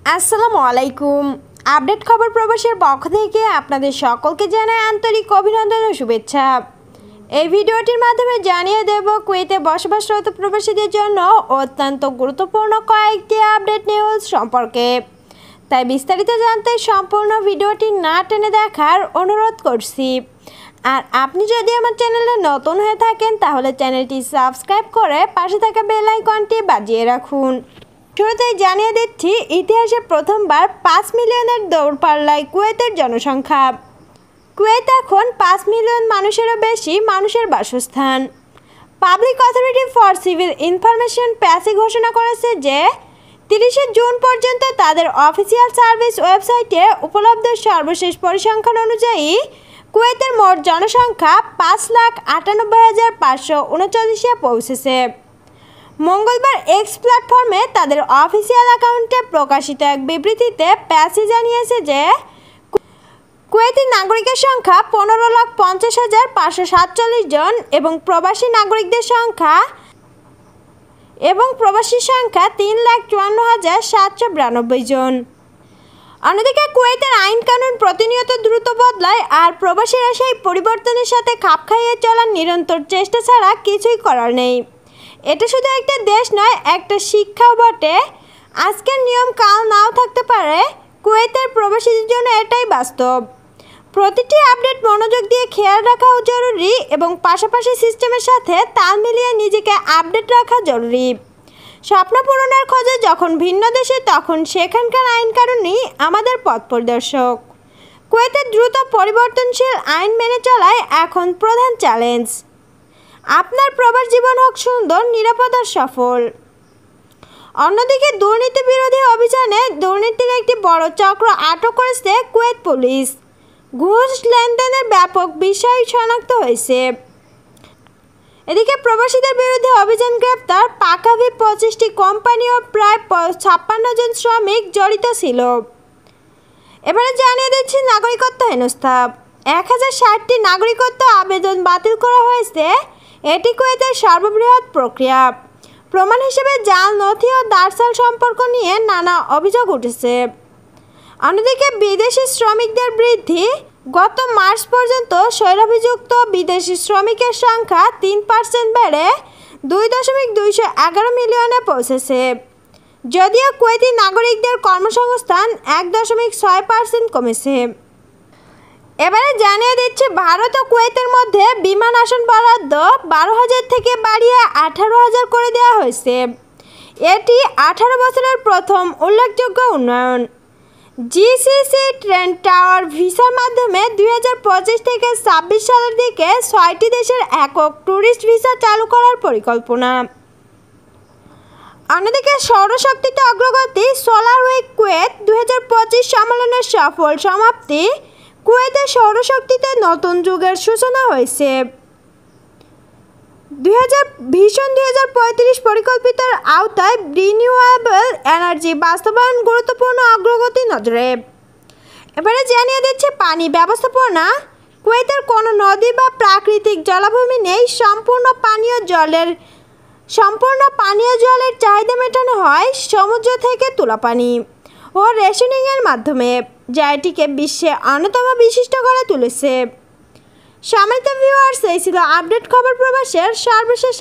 আসসালামু আলাইকুম। আপডেট খবর প্রবাসের পক্ষ থেকে আপনাদের সকলকে জানাই আন্তরিক অভিনন্দন ও শুভেচ্ছা। এই ভিডিওটির মাধ্যমে জানিয়ে দেব কুয়েতে বসবাসরত প্রবাসীদের জন্য অত্যন্ত গুরুত্বপূর্ণ কয়েকটি আপডেট নিউজ সম্পর্কে। তাই বিস্তারিত জানতে সম্পূর্ণ ভিডিওটি না টেনে দেখার অনুরোধ করছি। আর আপনি যদি আমার চ্যানেলে নতুন হয়ে থাকেন তাহলে চ্যানেলটি সাবস্ক্রাইব করে পাশে থাকা বেল আইকনটি বাজিয়ে রাখুন। শুরুতেই জানিয়ে দিচ্ছি, ইতিহাসে প্রথমবার 5 মিলিয়নের দৌড়পাল্লায় কুয়েতের জনসংখ্যা। কুয়েত এখন 5 মিলিয়ন মানুষেরও বেশি মানুষের বাসস্থান। Public authority for civil information PACI ঘোষণা করেছে যে 30 জুন পর্যন্ত তাদের অফিসিয়াল সার্ভিস ওয়েবসাইটে উপলব্ধ সর্বশেষ পরিসংখ্যান অনুযায়ী কুয়েতের মোট জনসংখ্যা 5,98,539-এ পৌঁছেছে। মঙ্গলবার এক্স প্ল্যাটফর্মে তাদের অফিসিয়াল অ্যাকাউন্টে প্রকাশিত এক বিবৃতিতে প্যাসি জানিয়েছে যে কুয়েতি নাগরিকের সংখ্যা 15,50,547 জন এবং প্রবাসী সংখ্যা 3,54,792 জন। অন্যদিকে কুয়েতের আইন কানুন প্রতিনিয়ত দ্রুত বদলায়, আর প্রবাসীরা সেই পরিবর্তনের সাথে খাপ খাইয়ে চলার নিরন্তর চেষ্টা ছাড়া কিছুই করার নেই। এটা শুধু একটা দেশ নয়, একটা শিক্ষাও বটে। আজকের নিয়ম কাল নাও থাকতে পারে, কুয়েতের প্রবাসীদের জন্য এটাই বাস্তব। প্রতিটি আপডেট মনোযোগ দিয়ে খেয়াল রাখাও জরুরি এবং পাশাপাশি সিস্টেমের সাথে তাল মিলিয়ে নিজেকে আপডেট রাখা জরুরি। স্বপ্ন পূরণের খোঁজে যখন ভিন্ন দেশে, তখন সেখানকার আইন কানুনই আমাদের পথ প্রদর্শক। কুয়েতের দ্রুত পরিবর্তনশীল আইন মেনে চলাই এখন প্রধান চ্যালেঞ্জ। আপনার প্রবাস জীবন হোক সুন্দর, নিরাপদ আর সফল। অন্যদিকে দুর্নীতি বিরোধী অভিযানে দুর্নীতির একটি বড় চক্র আটক করেছে কুয়েত পুলিশ। ঘুষ লেনদেনের ব্যাপক বিষয় শনাক্ত হয়েছে। এদিকে প্রবাসীদের বিরুদ্ধে অভিযান গ্রেপ্তার, পাকাভি 25টি কোম্পানি ও প্রায় 56 জন শ্রমিক জড়িত ছিল। এবারে জানিয়ে দিচ্ছি নাগরিকত্ব হেনস্থা। 1060টি নাগরিকত্ব আবেদন বাতিল করা হয়েছে। এটি কুয়েতের সর্ববৃহৎ প্রক্রিয়া। প্রমাণ হিসেবে জাল নথি ও দার্সাল সম্পর্ক নিয়ে নানা অভিযোগ উঠেছে। অন্যদিকে বিদেশি শ্রমিকদের বৃদ্ধি, গত মার্চ পর্যন্ত স্বৈরাভিযুক্ত বিদেশি শ্রমিকের সংখ্যা 3% বেড়ে 2.211 মিলিয়নে পৌঁছেছে। যদিও কুয়েতি নাগরিকদের কর্মসংস্থান 1.6% কমেছে। এবারে জানিয়ে দিচ্ছি, ভারত ও কুয়েতের মধ্যে বিমান আসন বরাদ্দ 12,000 থেকে বাড়িয়ে 18,000 করে দেওয়া হয়েছে। এটি 18 বছরের প্রথম উল্লেখযোগ্য উন্নয়ন। জিসিসি ট্রেন টাওয়ার ভিসার মাধ্যমে 2025 থেকে 26 সালের দিকে 6টি দেশের একক ট্যুরিস্ট ভিসা চালু করার পরিকল্পনা। অন্যদিকে সৌরশক্তিতে অগ্রগতি, সোলার উইক কুয়েত 2025 সম্মেলনের সফল সমাপ্তি। কুয়েতের সৌরশক্তিতে নতুন যুগের সূচনা হয়েছে। 2035 পরিকল্পিতার আওতায় রিনিউয়েবল এনার্জি বাস্তবায়ন গুরুত্বপূর্ণ অগ্রগতি নজরে। এবারে জানিয়ে দিচ্ছে পানি ব্যবস্থাপনা। কুয়েতের কোনো নদী বা প্রাকৃতিক জলাভূমি নেই। সম্পূর্ণ পানীয় জলের চাহিদা মেটানো হয় সমুদ্র থেকে তোলা পানি ও রেশনিংয়ের মাধ্যমে, যা এটিকে বিশ্বে অন্যতম বিশিষ্ট করে তুলেছে। সম্মানিত ভিউয়ার্স, এই ছিল আপডেট খবর প্রবাসের সর্বশেষ